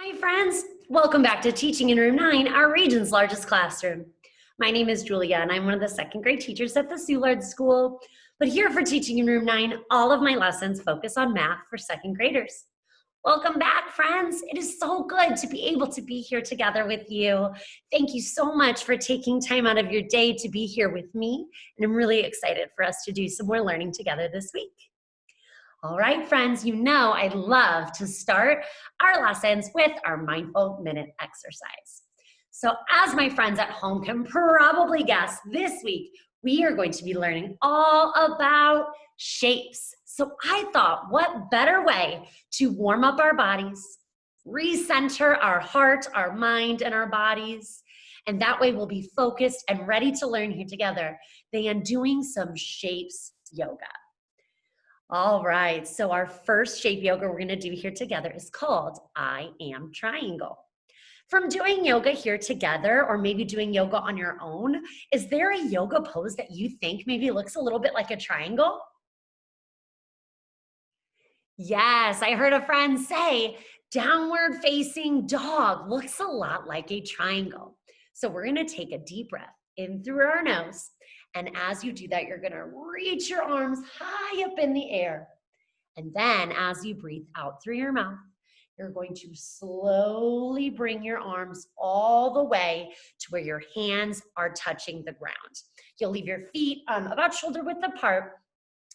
Hi friends, welcome back to Teaching in Room 9, our region's largest classroom. My name is Julia and I'm one of the second grade teachers at the Soulard School. But here for Teaching in Room 9, all of my lessons focus on math for second graders. Welcome back, friends. It is so good to be able to be here together with you. Thank you so much for taking time out of your day to be here with me. And I'm really excited for us to do some more learning together this week. All right, friends, you know I love to start our lessons with our Mindful Minute exercise. So as my friends at home can probably guess, this week we are going to be learning all about shapes. So I thought, what better way to warm up our bodies, recenter our heart, our mind, and our bodies, and that way we'll be focused and ready to learn here together than doing some shapes yoga. All right, so our first shape yoga we're gonna do here together is called I Am Triangle. From doing yoga here together, or maybe doing yoga on your own, is there a yoga pose that you think maybe looks a little bit like a triangle? Yes, I heard a friend say downward facing dog looks a lot like a triangle. So we're gonna take a deep breath in through our nose. And as you do that, you're gonna reach your arms high up in the air. And then as you breathe out through your mouth, you're going to slowly bring your arms all the way to where your hands are touching the ground. You'll leave your feet about shoulder width apart.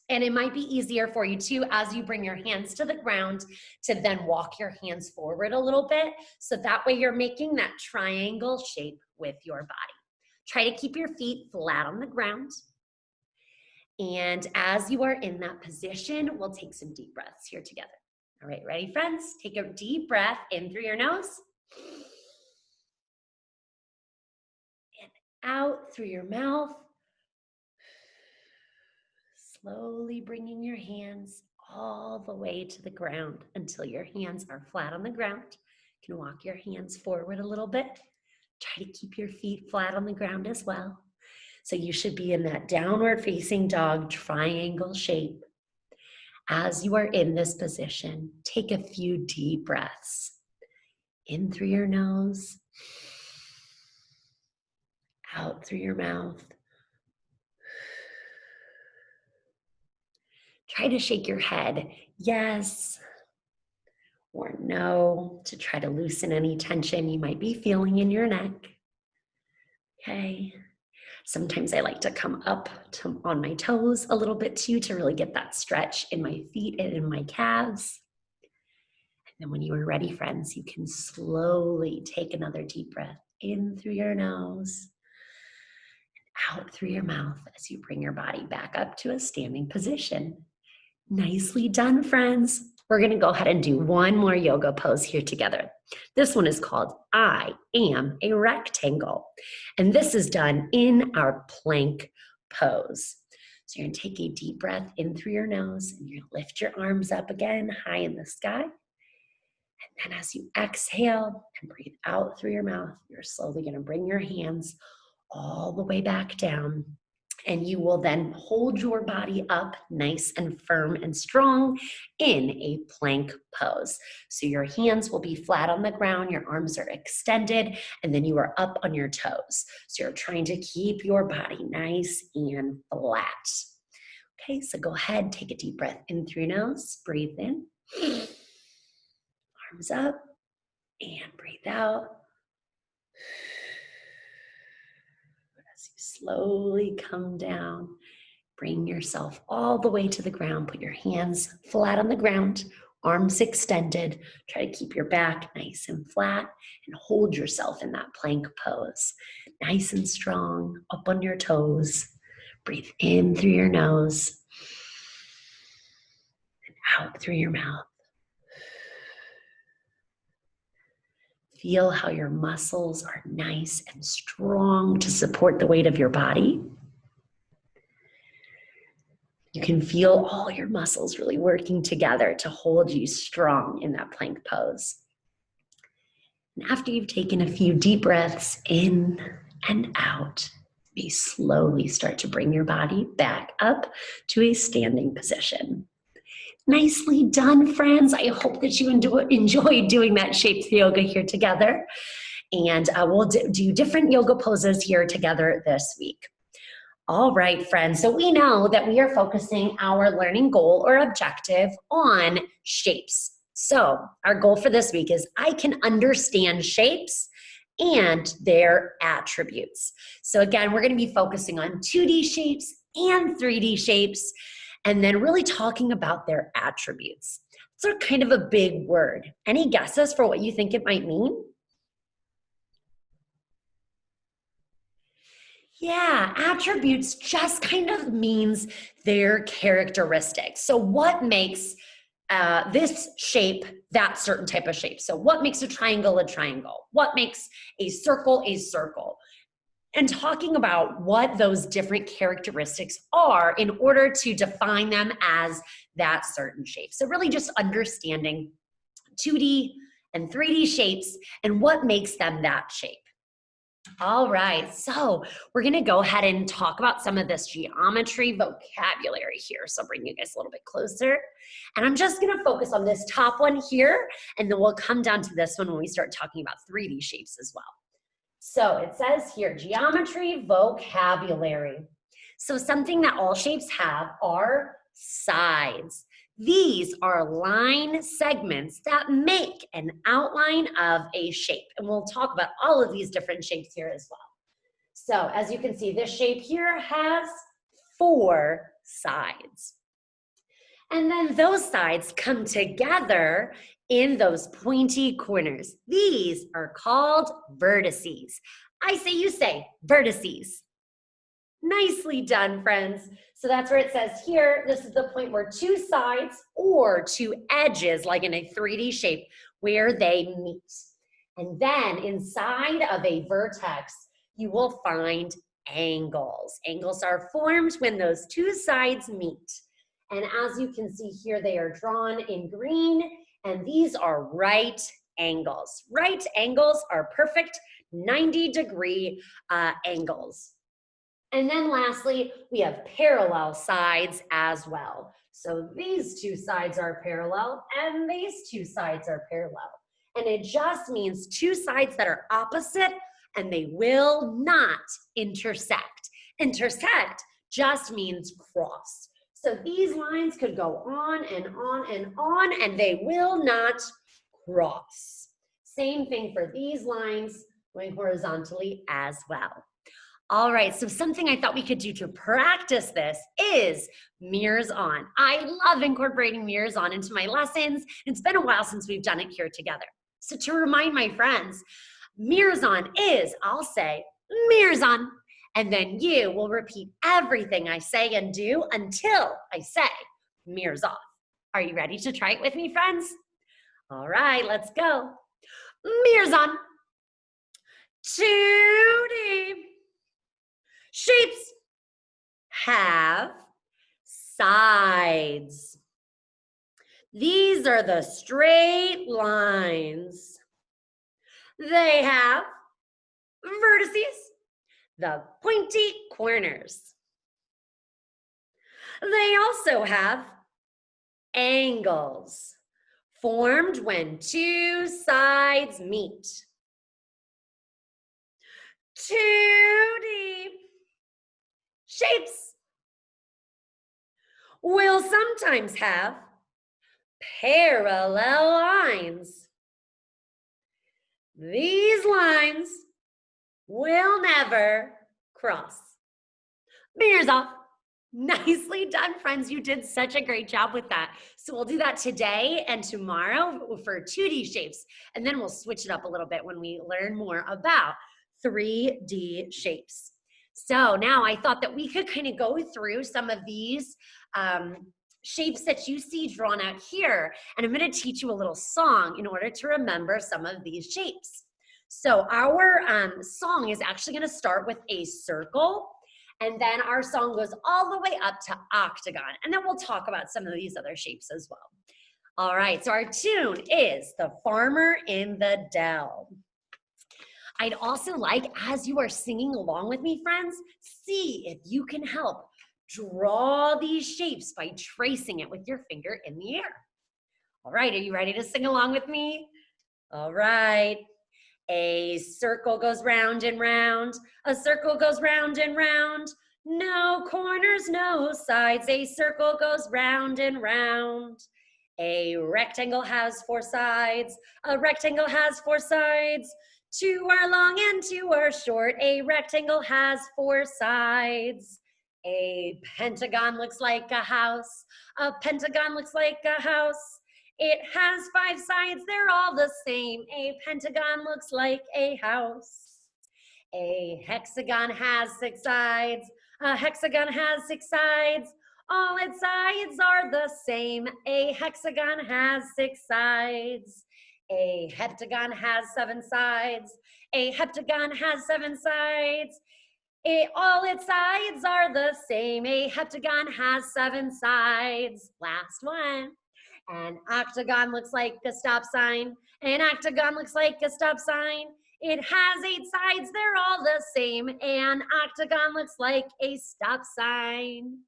And it might be easier for you too, as you bring your hands to the ground, to then walk your hands forward a little bit. So that way you're making that triangle shape with your body. Try to keep your feet flat on the ground. And as you are in that position, we'll take some deep breaths here together. All right, ready, friends? Take a deep breath in through your nose. And out through your mouth. Slowly bringing your hands all the way to the ground until your hands are flat on the ground. You can walk your hands forward a little bit. Try to keep your feet flat on the ground as well. So you should be in that downward facing dog triangle shape. As you are in this position, take a few deep breaths. In through your nose, out through your mouth. Try to shake your head, yes or no, to try to loosen any tension you might be feeling in your neck. Okay. Sometimes I like to come up on my toes a little bit too, to really get that stretch in my feet and in my calves. And then when you are ready, friends, you can slowly take another deep breath in through your nose and out through your mouth as you bring your body back up to a standing position. Nicely done, friends. We're gonna go ahead and do one more yoga pose here together. This one is called I Am a Rectangle. And this is done in our plank pose. So you're gonna take a deep breath in through your nose and you're gonna lift your arms up again, high in the sky. And then as you exhale and breathe out through your mouth, you're slowly gonna bring your hands all the way back down. And you will then hold your body up nice and firm and strong in a plank pose. So your hands will be flat on the ground, your arms are extended, and then you are up on your toes. So you're trying to keep your body nice and flat. Okay, so go ahead, take a deep breath in through your nose, breathe in, arms up, and breathe out. Slowly come down, bring yourself all the way to the ground, put your hands flat on the ground, arms extended, try to keep your back nice and flat and hold yourself in that plank pose. Nice and strong, up on your toes, breathe in through your nose and out through your mouth. Feel how your muscles are nice and strong to support the weight of your body. You can feel all your muscles really working together to hold you strong in that plank pose. And after you've taken a few deep breaths in and out, you may slowly start to bring your body back up to a standing position. Nicely done, friends. I hope that you enjoyed doing that shapes yoga here together. And we'll do different yoga poses here together this week. All right, friends. So we know that we are focusing our learning goal or objective on shapes. So our goal for this week is I can understand shapes and their attributes. So again, we're going to be focusing on 2D shapes and 3D shapes, and then really talking about their attributes. It's kind of a big word. Any guesses for what you think it might mean? Yeah, attributes just kind of means their characteristics. So what makes this shape that certain type of shape? So what makes a triangle a triangle? What makes a circle a circle? And talking about what those different characteristics are in order to define them as that certain shape. So really just understanding 2D and 3D shapes and what makes them that shape. All right, so we're gonna go ahead and talk about some of this geometry vocabulary here. So bring you guys a little bit closer. And I'm just gonna focus on this top one here, and then we'll come down to this one when we start talking about 3D shapes as well. So it says here, geometry vocabulary. So something that all shapes have are sides. These are line segments that make an outline of a shape. And we'll talk about all of these different shapes here as well. So as you can see, this shape here has 4 sides. And then those sides come together in those pointy corners. These are called vertices. I say, you say, vertices. Nicely done, friends. So that's where it says here, this is the point where 2 sides or 2 edges, like in a 3D shape, where they meet. And then inside of a vertex, you will find angles. Angles are formed when those 2 sides meet. And as you can see here, they are drawn in green, and these are right angles. Right angles are perfect 90-degree angles. And then lastly, we have parallel sides as well. So these 2 sides are parallel, and these 2 sides are parallel. And it just means 2 sides that are opposite, and they will not intersect. Intersect just means cross. So these lines could go on and on and on, and they will not cross. Same thing for these lines going horizontally as well. All right, so something I thought we could do to practice this is mirrors on. I love incorporating mirrors on into my lessons. It's been a while since we've done it here together. So to remind my friends, mirrors on is, I'll say, mirrors on. And then you will repeat everything I say and do until I say mirrors off. Are you ready to try it with me, friends? All right, let's go. Mirrors on. 2D. Shapes have sides. These are the straight lines. They have vertices, the pointy corners. They also have angles formed when 2 sides meet. 2D shapes will sometimes have parallel lines. These lines will never cross. Mirrors off. Nicely done, friends. You did such a great job with that. So we'll do that today and tomorrow for 2D shapes, and then we'll switch it up a little bit when we learn more about 3D shapes. So now I thought that we could kind of go through some of these shapes that you see drawn out here, and I'm going to teach you a little song in order to remember some of these shapes. So our song is actually going to start with a circle, and then our song goes all the way up to octagon, and then we'll talk about some of these other shapes as well. All right, so our tune is The Farmer in the Dell. I'd also like, as you are singing along with me, friends, see if you can help Draw these shapes by tracing it with your finger in the air. All right, are you ready to sing along with me? All right. A circle goes round and round. A circle goes round and round. No corners, no sides. A circle goes round and round. A rectangle has 4 sides. A rectangle has 4 sides. 2 are long and 2 are short. A rectangle has 4 sides. A pentagon looks like a house. A pentagon looks like a house. It has 5 sides, they're all the same. A pentagon looks like a house. A hexagon has 6 sides. A hexagon has 6 sides. All its sides are the same. A hexagon has 6 sides. A heptagon has 7 sides. A heptagon has 7 sides. All its sides are the same. A heptagon has 7 sides. Last one. An octagon looks like a stop sign. An octagon looks like a stop sign. It has 8 sides, they're all the same. An octagon looks like a stop sign.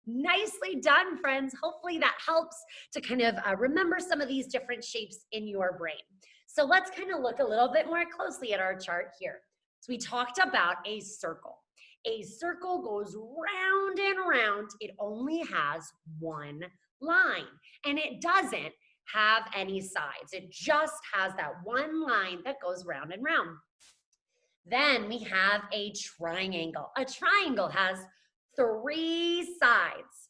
Nicely done, friends. Hopefully that helps to kind of remember some of these different shapes in your brain. So let's kind of look a little bit more closely at our chart here. So we talked about a circle. A circle goes round and round. It only has one line, and it doesn't have any sides. It just has that one line that goes round and round. Then we have a triangle. A triangle has 3 sides.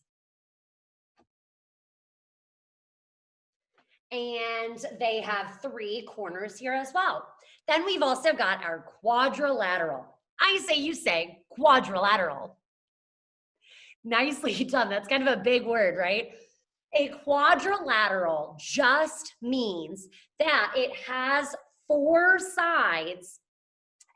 And they have 3 corners here as well. Then we've also got our quadrilateral. I say you say quadrilateral. Nicely done. That's kind of a big word, right? A quadrilateral just means that it has 4 sides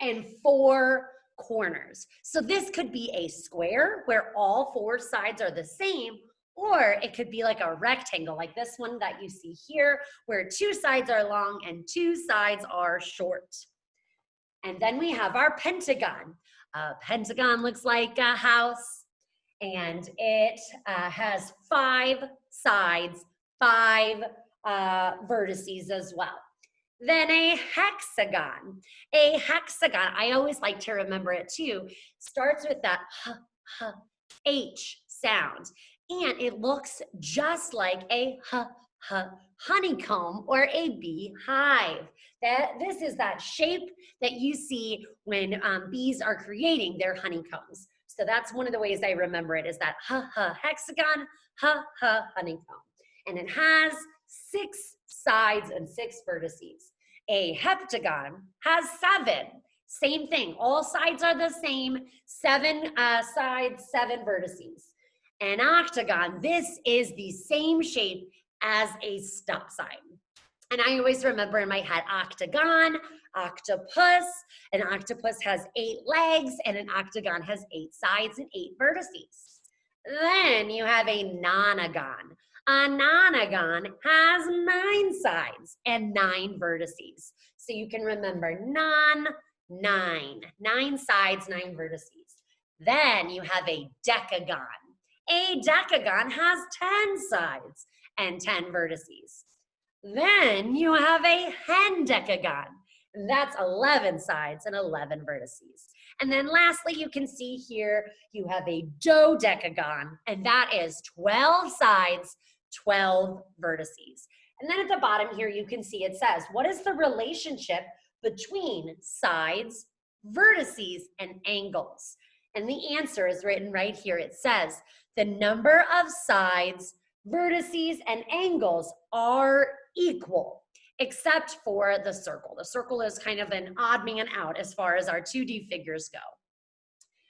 and 4 corners. So this could be a square where all 4 sides are the same, or it could be like a rectangle, like this one that you see here, where 2 sides are long and 2 sides are short. And then we have our pentagon. A pentagon looks like a house, and it has 5 sides, 5 vertices as well. Then a hexagon. A hexagon, I always like to remember it too, starts with that H sound. And it looks just like a honeycomb or a beehive. This is that shape that you see when bees are creating their honeycombs. So that's one of the ways I remember it, is that hexagon, honeycomb. And it has 6 sides and 6 vertices. A heptagon has 7. Same thing, all sides are the same, 7 sides, 7 vertices. An octagon, this is the same shape as a stop sign. And I always remember in my head, octagon, octopus. An octopus has 8 legs, and an octagon has 8 sides and 8 vertices. Then you have a nonagon. A nonagon has 9 sides and 9 vertices. So you can remember 9 sides, 9 vertices. Then you have a decagon. A decagon has 10 sides and 10 vertices. Then you have a hendecagon. That's 11 sides and 11 vertices. And then lastly, you can see here, you have a dodecagon, and that is 12 sides, 12 vertices. And then at the bottom here, you can see it says, what is the relationship between sides, vertices, and angles? And the answer is written right here. It says, the number of sides, vertices, and angles are equal, except for the circle. The circle is kind of an odd man out as far as our 2D figures go.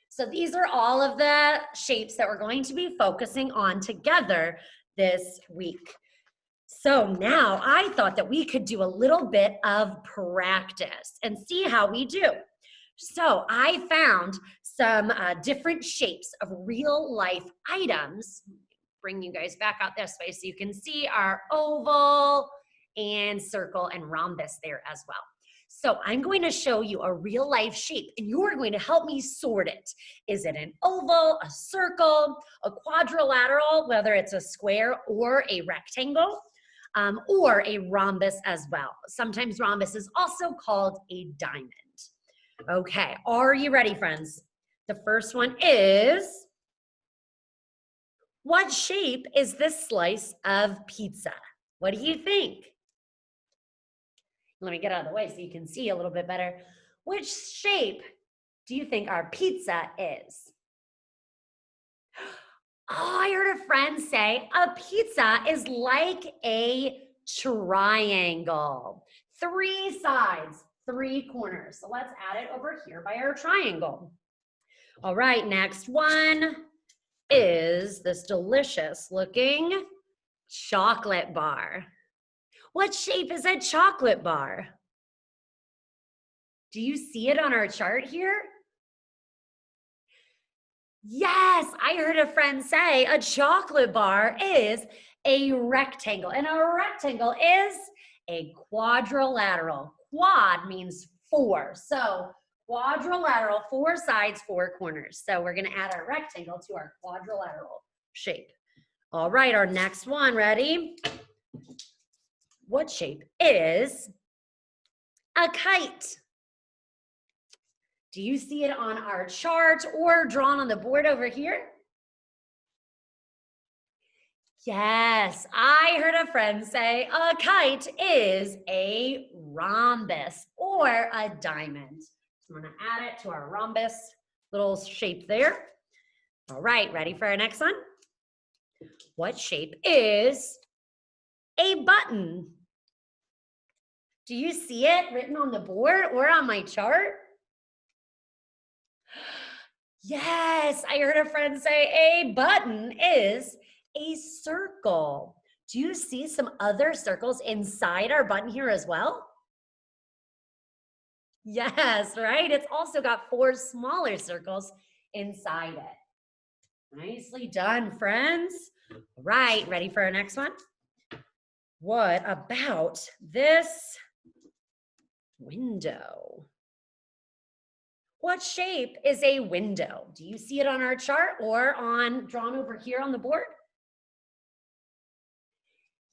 So these are all of the shapes that we're going to be focusing on together this week. So now I thought that we could do a little bit of practice and see how we do. So I found some different shapes of real life items. Bring you guys back out this way so you can see our oval and circle and rhombus there as well. So I'm going to show you a real life shape and you're going to help me sort it. Is it an oval, a circle, a quadrilateral, whether it's a square or a rectangle, or a rhombus as well. Sometimes rhombus is also called a diamond. Okay, are you ready, friends? The first one is, what shape is this slice of pizza? What do you think? Let me get out of the way so you can see a little bit better. Which shape do you think our pizza is? Oh, I heard a friend say a pizza is like a triangle. 3 sides, 3 corners. So let's add it over here by our triangle. All right, next one is this delicious looking chocolate bar. What shape is a chocolate bar? Do you see it on our chart here? Yes, I heard a friend say a chocolate bar is a rectangle, and a rectangle is a quadrilateral. Quad means 4. So quadrilateral, 4 sides, 4 corners. So we're going to add our rectangle to our quadrilateral shape. All right, our next one, ready? What shape is a kite? Do you see it on our chart or drawn on the board over here? Yes, I heard a friend say a kite is a rhombus or a diamond. So I'm going to add it to our rhombus little shape there. All right, ready for our next one? What shape is a button? Do you see it written on the board or on my chart? Yes, I heard a friend say a button is a circle. Do you see some other circles inside our button here as well? Yes, right? It's also got 4 smaller circles inside it. Nicely done, friends. All right, ready for our next one? What about this window? What shape is a window? Do you see it on our chart or drawn over here on the board?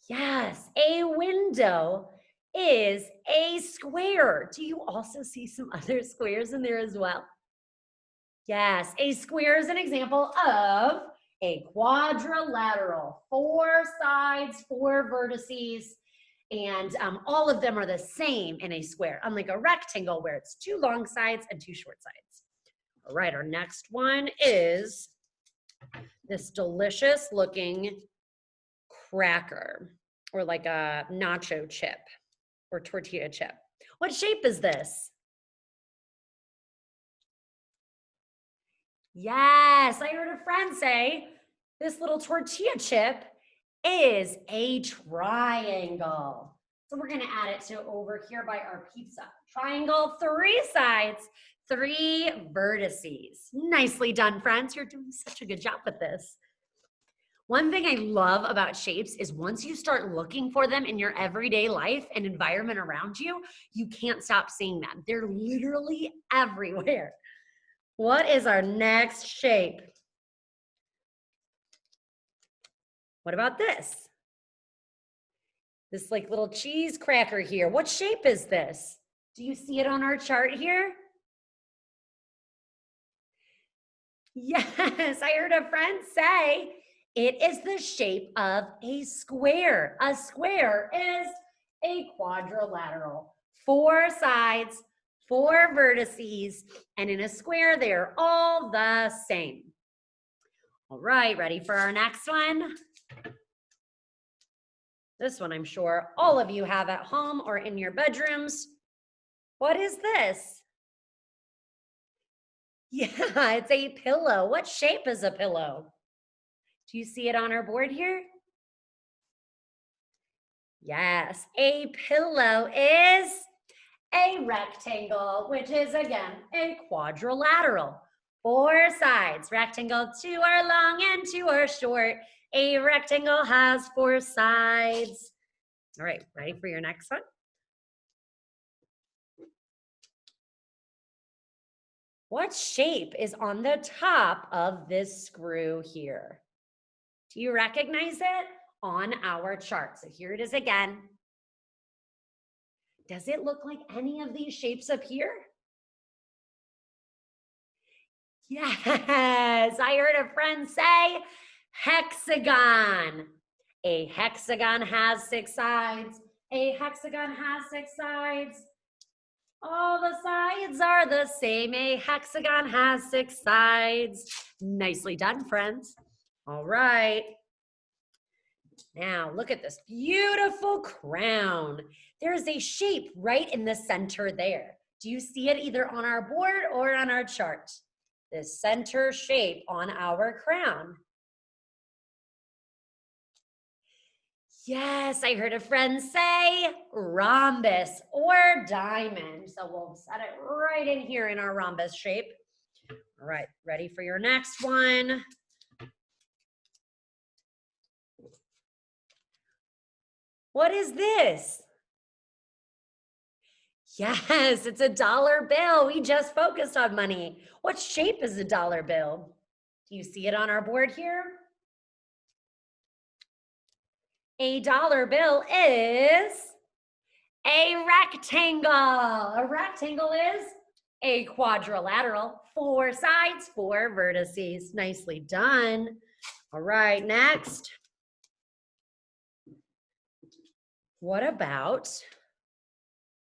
Yes, a window is a square. Do you also see some other squares in there as well? Yes, a square is an example of a quadrilateral. 4 sides, 4 vertices, and all of them are the same in a square, unlike a rectangle where it's 2 long sides and 2 short sides. All right, our next one is this delicious looking cracker, or like a nacho chip or tortilla chip. What shape is this? Yes, I heard a friend say this little tortilla chip is a triangle. So we're going to add it to over here by our pizza. Triangle, 3 sides, 3 vertices. Nicely done, friends. You're doing such a good job with this. One thing I love about shapes is once you start looking for them in your everyday life and environment around you, you can't stop seeing them. They're literally everywhere. What is our next shape? What about this? This like little cheese cracker here. What shape is this? Do you see it on our chart here? Yes, I heard a friend say it is the shape of a square. A square is a quadrilateral. 4 sides, 4 vertices, and in a square, they're all the same. All right, ready for our next one? This one I'm sure all of you have at home or in your bedrooms. What is this? Yeah, it's a pillow. What shape is a pillow? Do you see it on our board here? Yes, a pillow is a rectangle, which is again a quadrilateral. 4 sides. Rectangle, 2 are long and 2 are short. A rectangle has 4 sides. All right, ready for your next one? What shape is on the top of this screw here? Do you recognize it? On our chart. So here it is again. Does it look like any of these shapes up here? Yes, I heard a friend say hexagon. A hexagon has 6 sides. A hexagon has 6 sides. All the sides are the same. A hexagon has 6 sides. Nicely done, friends. All right. Now look at this beautiful crown. There's a shape right in the center there. Do you see it either on our board or on our chart? This center shape on our crown. Yes, I heard a friend say rhombus or diamond. So we'll set it right in here in our rhombus shape. All right, ready for your next one? What is this? Yes, it's a dollar bill. We just focused on money. What shape is a dollar bill? Do you see it on our board here? A dollar bill is a rectangle. A rectangle is a quadrilateral. 4 sides, 4 vertices. Nicely done. All right, next. What about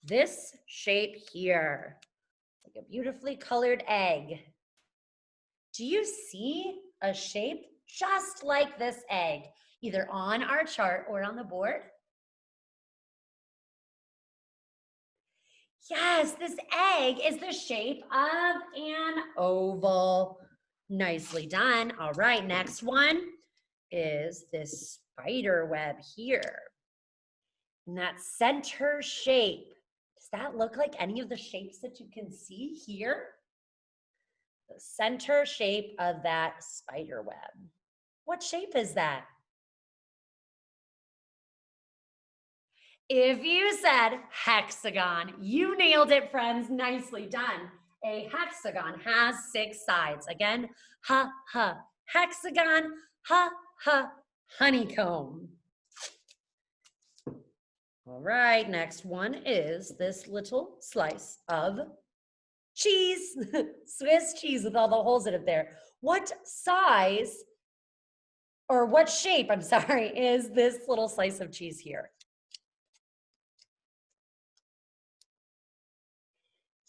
this shape here? Like a beautifully colored egg. Do you see a shape just like this egg, either on our chart or on the board? Yes, this egg is the shape of an oval. Nicely done. All right, next one is this spider web here. And that center shape, does that look like any of the shapes that you can see here? The center shape of that spider web. What shape is that? If you said hexagon, you nailed it, friends. Nicely done. A hexagon has 6 sides. Again, ha, ha. Hexagon, ha, ha. Honeycomb. All right, next one is this little slice of cheese. Swiss cheese with all the holes in it there. What size, or what shape, I'm sorry, is this little slice of cheese here?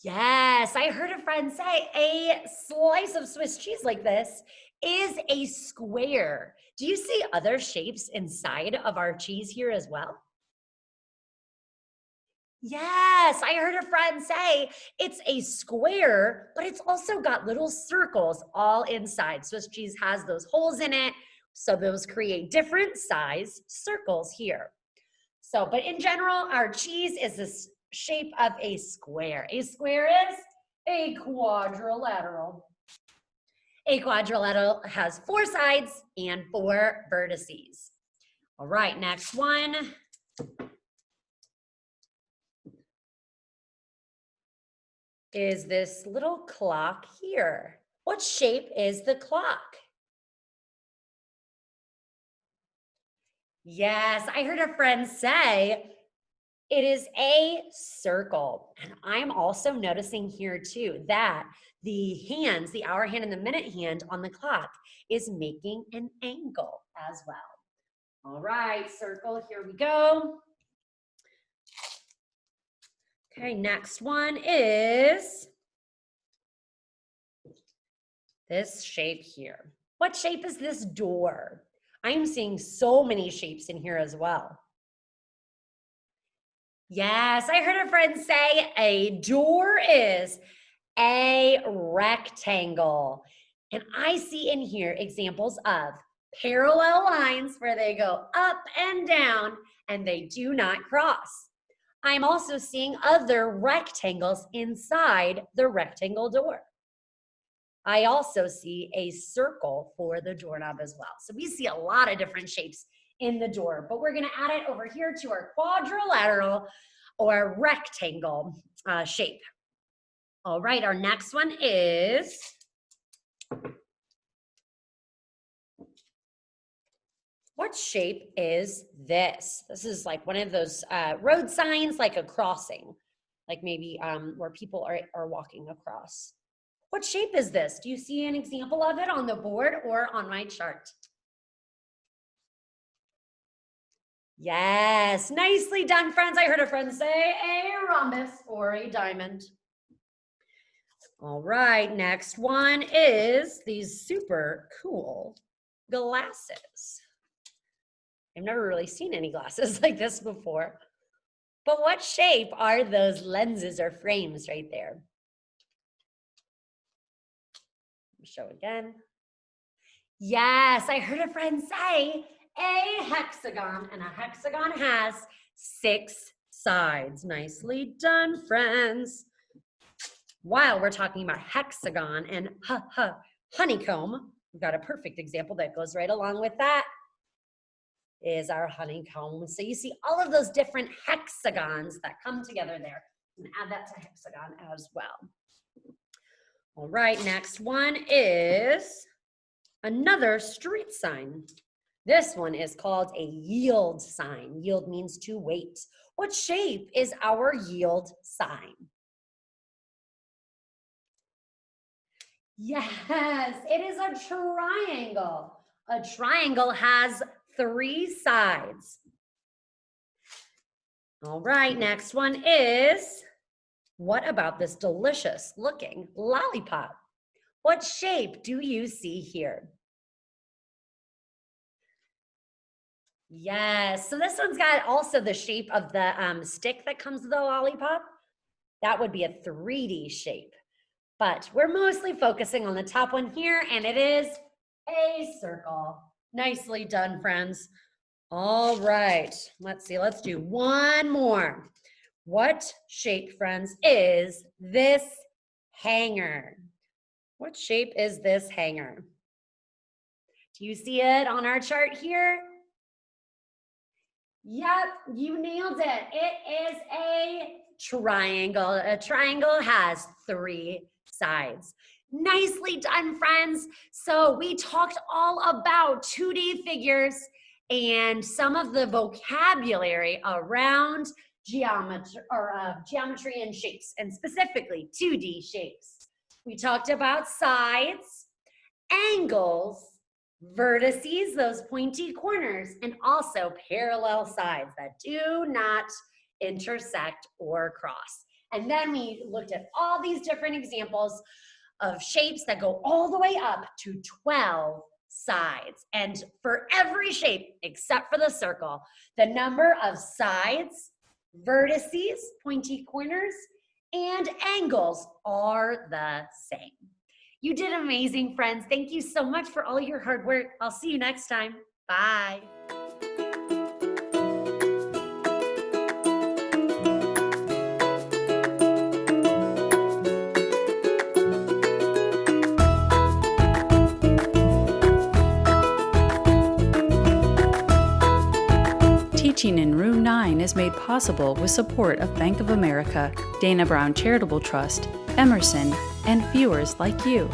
Yes, I heard a friend say a slice of Swiss cheese like this is a square. Do you see other shapes inside of our cheese here as well? Yes, I heard a friend say it's a square, but it's also got little circles all inside. Swiss cheese has those holes in it, so those create different size circles here. So, but in general, our cheese is this shape of a square. A square is a quadrilateral. A quadrilateral has 4 sides and 4 vertices. All right, next one. Is this little clock here. What shape is the clock? Yes, I heard a friend say it is a circle. And I'm also noticing here too that the hands, the hour hand and the minute hand on the clock is making an angle as well. All right, circle, here we go. Okay, next one is this shape here. What shape is this door? I'm seeing so many shapes in here as well. Yes, I heard a friend say a door is a rectangle. And I see in here examples of parallel lines where they go up and down and they do not cross. I'm also seeing other rectangles inside the rectangle door. I also see a circle for the doorknob as well. So we see a lot of different shapes in the door, but we're gonna add it over here to our quadrilateral or rectangle shape. All right, our next one is what shape is this? This is like one of those road signs, like a crossing, like maybe where people are walking across. What shape is this? Do you see an example of it on the board or on my chart? Yes, nicely done, friends. I heard a friend say a rhombus or a diamond. All right, next one is these super cool glasses. I've never really seen any glasses like this before. But what shape are those lenses or frames right there? Show again. Yes, I heard a friend say a hexagon, and a hexagon has 6 sides. Nicely done, friends. While we're talking about hexagon and honeycomb, we've got a perfect example that goes right along with that. Is our honeycomb. So you see all of those different hexagons that come together there. And add that to hexagon as well. All right, next one is another street sign. This one is called a yield sign. Yield means to wait. What shape is our yield sign? Yes, it is a triangle. A triangle has 3 sides. All right, next one is, what about this delicious looking lollipop? What shape do you see here? Yes, so this one's got also the shape of the stick that comes with the lollipop. That would be a 3D shape. But we're mostly focusing on the top one here, and it is a circle. Nicely done, friends. All right, let's see, let's do one more. What shape, friends, is this hanger? What shape is this hanger? Do you see it on our chart here? Yep, you nailed it. It is a triangle. A triangle has 3 sides. Nicely done, friends. So we talked all about 2D figures and some of the vocabulary around geometry and shapes, and specifically 2D shapes. We talked about sides, angles, vertices, those pointy corners, and also parallel sides that do not intersect or cross. And then we looked at all these different examples of shapes that go all the way up to 12 sides. And for every shape, except for the circle, the number of sides, vertices, pointy corners, and angles are the same. You did amazing, friends. Thank you so much for all your hard work. I'll see you next time. Bye. Teaching in Room 9 is made possible with support of Bank of America, Dana Brown Charitable Trust, Emerson, and viewers like you.